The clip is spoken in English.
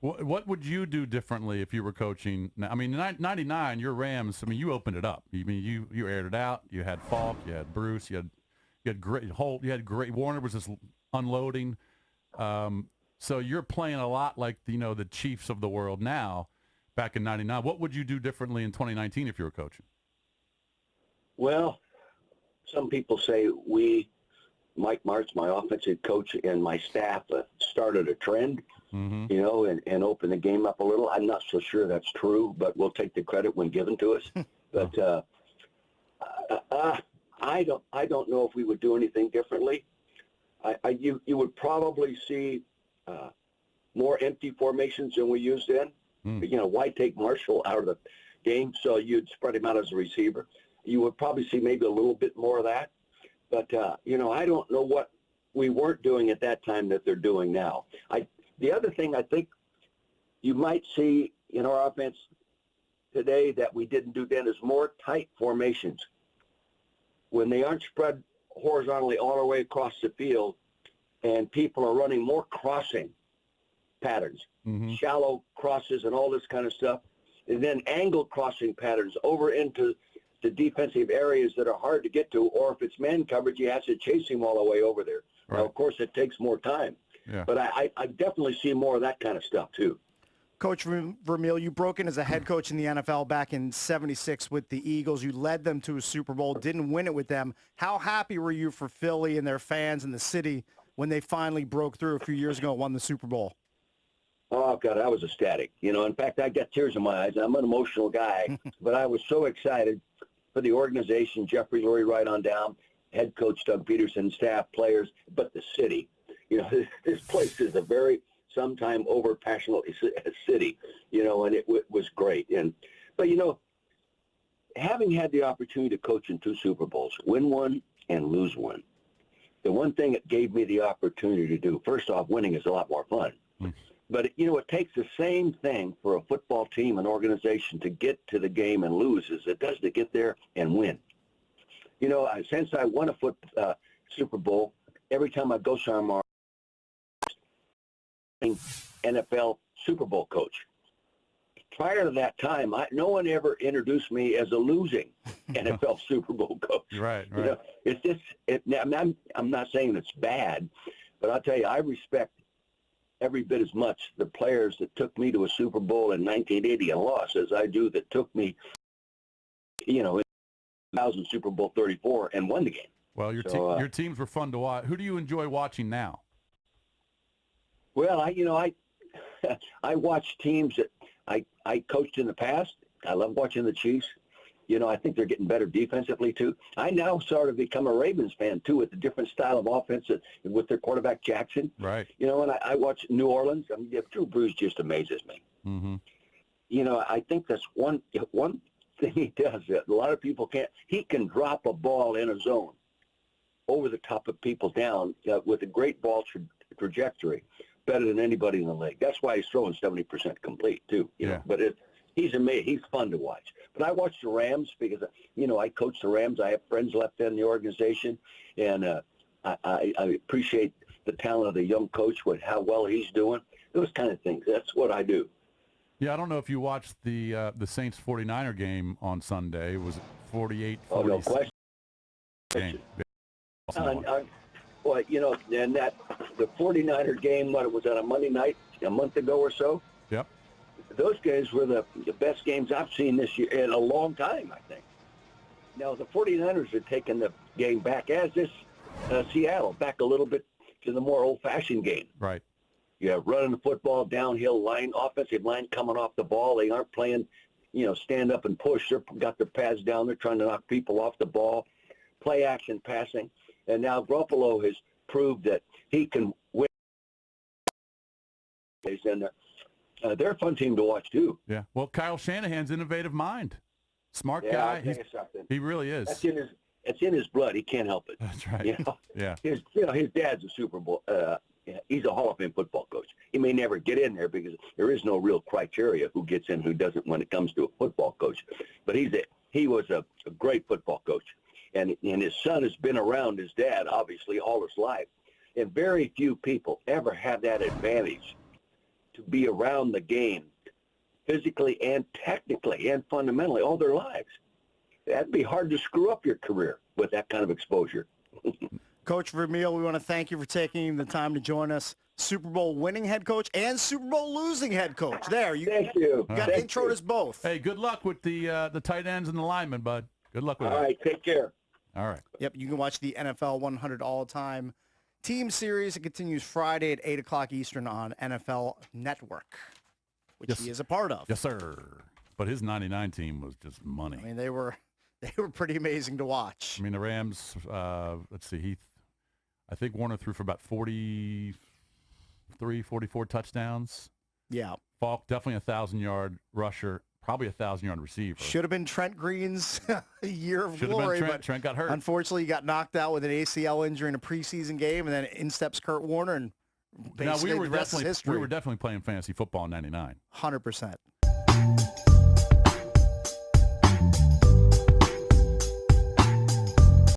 What would you do differently if you were coaching? I mean, 99, your Rams. I mean, you opened it up. I mean, you aired it out. You had Falk, you had Bruce, you had great Holt, you had great Warner was just unloading. So you're playing a lot like the Chiefs of the world now. Back in '99, what would you do differently in 2019 if you were coaching? Well, some people say Mike Martz, my offensive coach, and my staff started a trend, and opened the game up a little. I'm not so sure that's true, but we'll take the credit when given to us. But I don't know if we would do anything differently. You would probably see more empty formations than we used then. Why take Marshall out of the game? So you'd spread him out as a receiver. You would probably see maybe a little bit more of that. But, I don't know what we weren't doing at that time that they're doing now. The other thing I think you might see in our offense today that we didn't do then is more tight formations. When they aren't spread horizontally all the way across the field and people are running more crossing patterns, shallow crosses and all this kind of stuff, and then angle crossing patterns over into the defensive areas that are hard to get to, or if it's man coverage, you have to chase him all the way over there. Right. Now, of course, it takes more time. Yeah. But I definitely see more of that kind of stuff, too. Coach Vermeil, you broke in as a head coach in the NFL back in '76 with the Eagles. You led them to a Super Bowl, didn't win it with them. How happy were you for Philly and their fans and the city when they finally broke through a few years ago and won the Super Bowl? Oh, God, I was ecstatic. In fact, I got tears in my eyes. I'm an emotional guy, but I was so excited for the organization, Jeffrey Lurie right on down, head coach Doug Peterson, staff, players, but the city. This place is a very sometime over-passionate city, and it was great. But having had the opportunity to coach in 2 Super Bowls, win one and lose one, the one thing it gave me the opportunity to do, first off, winning is a lot more fun. But, it takes the same thing for a football team and organization to get to the game and lose as it does to get there and win. Since I won a Super Bowl, every time I go somewhere, NFL Super Bowl coach. Prior to that time, no one ever introduced me as a losing NFL Super Bowl coach. Right. It's just, I'm not saying it's bad, but I'll tell you, I respect every bit as much the players that took me to a Super Bowl in 1980 and lost as I do that took me, in 2000 Super Bowl 34 and won the game. Well, your teams were fun to watch. Who do you enjoy watching now? Well, I watch teams that I coached in the past. I love watching the Chiefs. I think they're getting better defensively, too. I now sort of become a Ravens fan, too, with the different style of offense with their quarterback, Jackson. Right. And I watch New Orleans. I mean, Drew Brees just amazes me. I think that's one thing he does that a lot of people can't. He can drop a ball in a zone over the top of people down with a great ball trajectory, better than anybody in the league. That's why he's throwing 70% complete, too. But he's amazing. He's fun to watch. But I watch the Rams because, I coach the Rams. I have friends left in the organization, and I appreciate the talent of the young coach with how well he's doing. Those kind of things. That's what I do. Yeah, I don't know if you watched the Saints 49er game on Sunday. Was it 48-46? Oh, no question. Game. Well, and the 49er game, was that a Monday night a month ago or so? Yep. Those games were the best games I've seen this year in a long time, I think. Now, the 49ers are taking the game back, as is Seattle, back a little bit to the more old-fashioned game. Right. Running the football, downhill line, offensive line coming off the ball. They aren't playing, stand up and push. They've got their pads down. They're trying to knock people off the ball, play action passing. And now Garoppolo has proved that he can win. And they're a fun team to watch, too. Yeah. Well, Kyle Shanahan's innovative mind. Smart guy. I'll tell you something. He really is. It's in his blood. He can't help it. That's right. Yeah. His dad's a Super Bowl. He's a Hall of Fame football coach. He may never get in there because there is no real criteria who gets in, who doesn't when it comes to a football coach. But he was a great football coach. And his son has been around his dad, obviously, all his life. And very few people ever have that advantage to be around the game physically and technically and fundamentally all their lives. That'd be hard to screw up your career with that kind of exposure. Coach Vermeil, we want to thank you for taking the time to join us. Super Bowl winning head coach and Super Bowl losing head coach. There, Thank you. You got introed us both. Hey, good luck with the tight ends and the linemen, bud. Good luck with All that. right, take care. All right. Yep, you can watch the NFL 100 All-Time Team Series. It continues Friday at 8 o'clock Eastern on NFL Network, which he is a part of. Yes, sir. But his 99 team was just money. I mean, they were pretty amazing to watch. I mean, the Rams, let's see, I think Warner threw for about 43, 44 touchdowns. Yeah. Falk, definitely a 1,000-yard rusher, probably a 1,000-yard receiver. Should have been Trent Green's year of glory. Been Trent. But Trent got hurt. unfortunately, he got knocked out with an ACL injury in a preseason game, and then in steps Kurt Warner, and basically we were the rest is history. definitely playing fantasy football in '99. 100%.